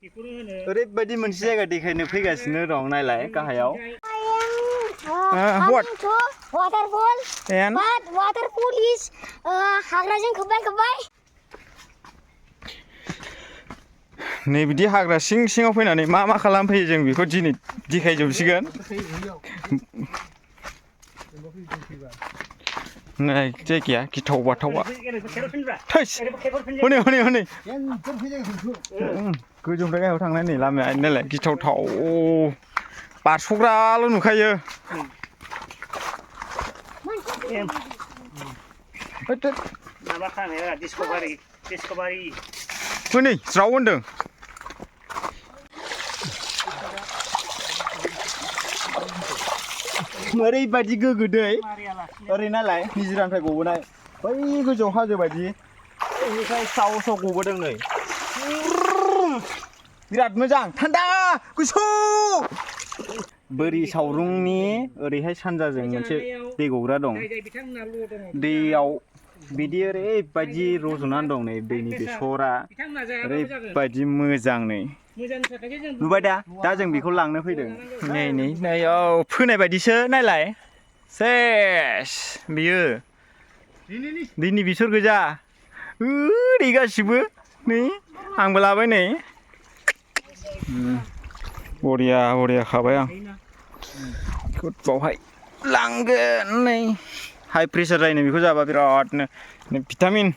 ओरैबायदि मोनसे जायगा देखायनो फैगासिनो दं नायलाय गाहायाव what waterfall and but waterfall is हाग्राजों खोबबाय नै बिदि हाग्रा सिङाव फैनानै मा खालामफैयो जों बेखौ दिनै देखायजोबसिगोन नै जायगाया गिथाव बाथावा थैस हनै गोजौनिफ्राय गाहायाव थांनाय नै लामाया नालाय गिथावथाव बारस'ग्राल' नुखायो हनै ज्राव होनदों ओरैबायदि गोगो दै ओरै नालाय निजिरानिफ्राय गबोनाय बै गोजौ हाजो बायदि बेनिफ्राय साव गबोदों नै बिराद मोजां थान्दा गुसु बोरि सावरुंनि ओरैहाय सानजाजों मोनसे दै गग्रा दं दैयाव बिदि ओरैबायदि रज'नानै दं नै दैनि बेसरा ओरैबायदि मोजां नै नुबाय दा जों बेखौ लांनो फैदों नै औ फोनाय बायदिसो नायलाय सेस बियो दैनि बेसर गोजा ओरै गासिबो नै आंबो लाबाय नै बरिया खाबाय आं बावहाय लांगोन नै हाइ प्रेसार जायो बेखौ जाबा बिरादनो भिटामिन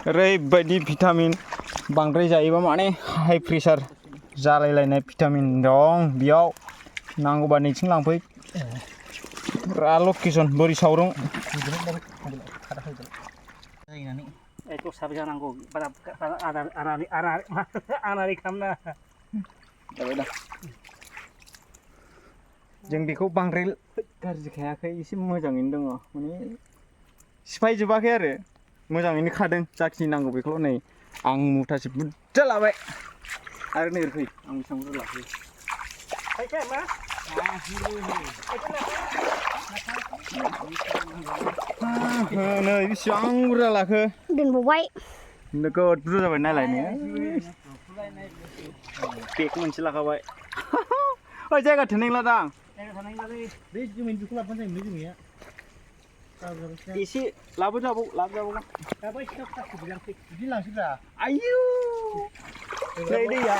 ओरैबायदि भिटामिन बांद्राय जायोबा माने हाइ प्रेसार जालायलायनाय भिटामिन दं बेयाव नांगौबा नैथिं लांफै लकेसन बोरि सावरुं जों बेखौ बांद्राय गाज्रि खायाखै एसे मोजाङैनो दङ माने सिफायजोबाखै आरो मोजाङैनो खादों जाखिनि नांगौ बेखौल' नै आं मुथासे बुरजा लाबाय आरो नै फै आं बेसेबां बुरजा लाफैयो नै बेसेबां बुरजा लाखो दोनबावबाय नोगोद बुरजा जाबाय नायलाय बेग मोनसे लाखाबाय ओइ जायगा थोनायला दां एसे लाबोजाबावगोन आयु नै दैया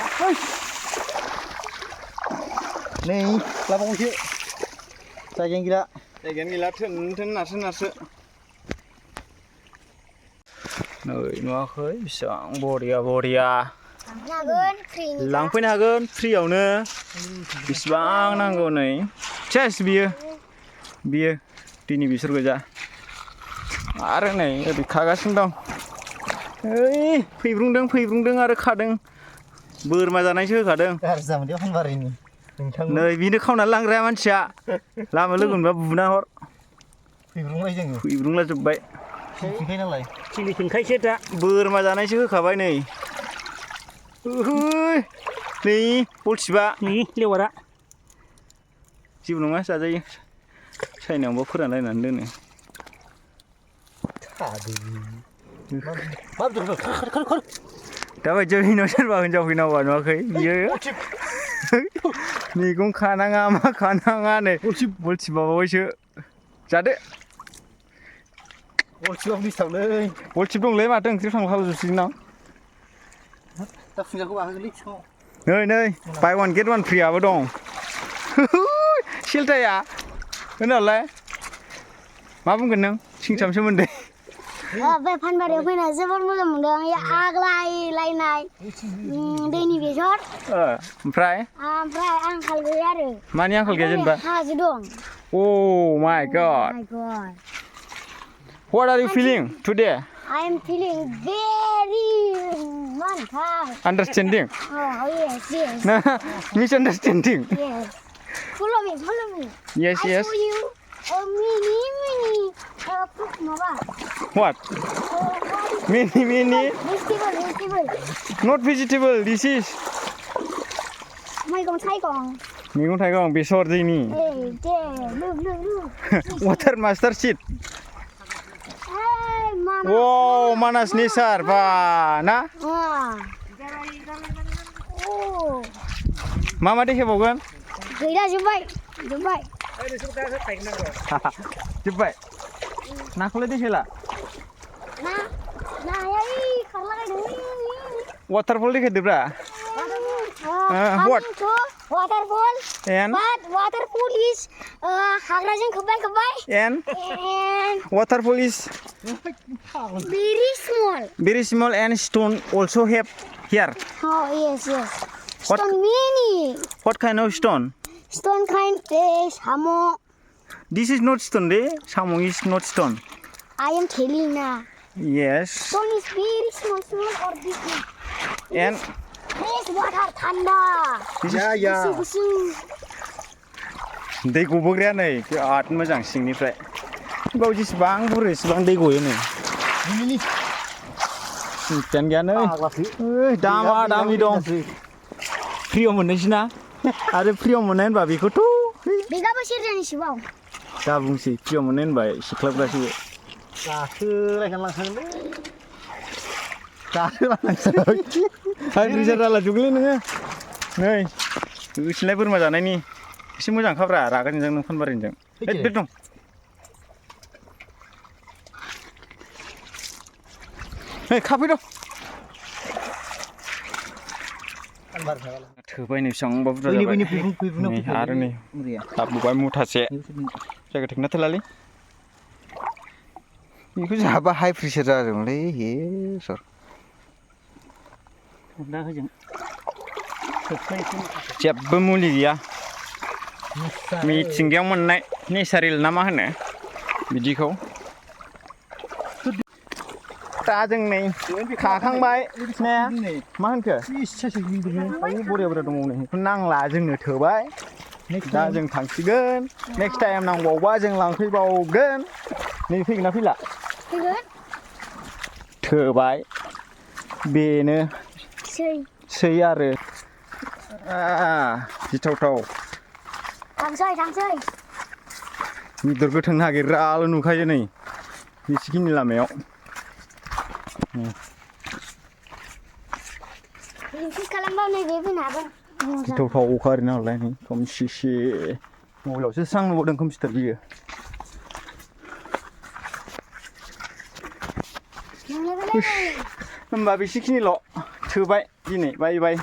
नै लाबावनोसै जायगायानो गैला थोन नारसो नै नुवाखै बेसेबां बरिया लांफैनो हागोन फ्रियावनो बेसेबां नांगौ नै सेस बियो दैनि बेसर गोजा आरो नै ओरै खागासिनो दं ओइ फैब्रुंदों आरो खादों बोरमा जानायसो होखादों नै बेनो खावनानै लांग्राया मानसिया लामा लोगो मोनबा बुना हर फैब्रुंला जोब्बाय थिंखायसो दा बोरमा जानायसो होखाबाय नै नै बलथिबा लेवारा जेबो नङा जाजायो सायनायावबा फोरानलायनानै दोनो दा बायदियाव हिनजाव सोरबा हिनजाव फैनांगौबा नुवाखै बियो मैगं खानाङा मा खानाङा नै बलथिब माबाबायसो जादो बलथिब दंलै माथो ओंख्रियाव थांबा हाबोजोबसिगोन आं नै बाय वान गेट वान फ्रियाबो दं सेल्थाया होनालाय मा बुंगोन नों सिंसाम सोमोन्दै बे फानबारियाव फैना जोबोद मोजां मोनदों आग्लायलायनाय दैनि बेसर ओमफ्राय आंखाल गैया आरो मानि आंखाल गैया जेनेबा हाजो दं Oh my God! What are you feeling today? I am feeling very understanding. Oh yes. Misunderstanding. Yes. Follow me. Yes. I show you a mini. What? Mini. Vegetable. Not vegetable. This is. मैगं थाइगं बेसर दैनि water master seat ओ मानास नेचार बा ना मा देखायबावगोन गैला जोब्बाय जोब्बाय नाखौलाय देखायला नाया खारलागायदों waterfall देखायदोब्रा what waterfall and but waterfall is हाग्राजों खोबबाय and and waterfall is very small and stone also have here. oh yes What? stone many What kind of stone? stone kind samo This is not stone, eh? Samo is not stone. I am telling now Yes. stone is very small or big And this water thanda गुसु दै गबोग्राया नै बिराद मोजां सिंनिफ्राय बाव जेसेबां बुरो एसेबां दै गयो नै मिथियानो गैया नै दामा दामि दं फ्रियाव मोननोसै ना आरो फ्रियाव मोननाय होनबा बेखौथ' बेगाबो सेरजानि सिबाव दा बुंसै फ्रियाव मोननाय होनबा सिख्लाफ्रासो हाइब्रिजा जाला जुगलै नोङो नै गोसोलाय बोरमा जानायनि एसे मोजां खाब्रा रागा जोंजों नों फानबारिजों बे दं नै खाफै दं थोबाय नै बेसेबांबा बुरजा जाबाय नै आरो नै लाबोबाय मुथासे जायगा थेकना थोलालै बेखौ जाबा हाइ प्रेसार जादोंलै हे सर जेबो मुलि गैया मिथिंगायाव मोननाय नेचारेल ना मा होनो बिदिखौ दा जों नै खाखांबाय ने मा होनखो बरिया बरिया दङ नै बेखौ नांला जोंनो थोबाय दा जों थांसिगोन नेक्स्ट टाइम नांबावबा जों लांफैबावगोन नै फैगोन ना फैला थोबाय बेनो सै आरो गिथावथाव थांसै बेदर गोथां नागिरग्राल' नुखायो नै बिसिखिनि लामायाव गिथावथाव अखा ओरैनो नालाय नै खोमसिसि मबाइलावसो स्रां नुबावदों खोमसिथार बियो होमबा बेसेखिनिल' थोबाय दिनै बाय बाय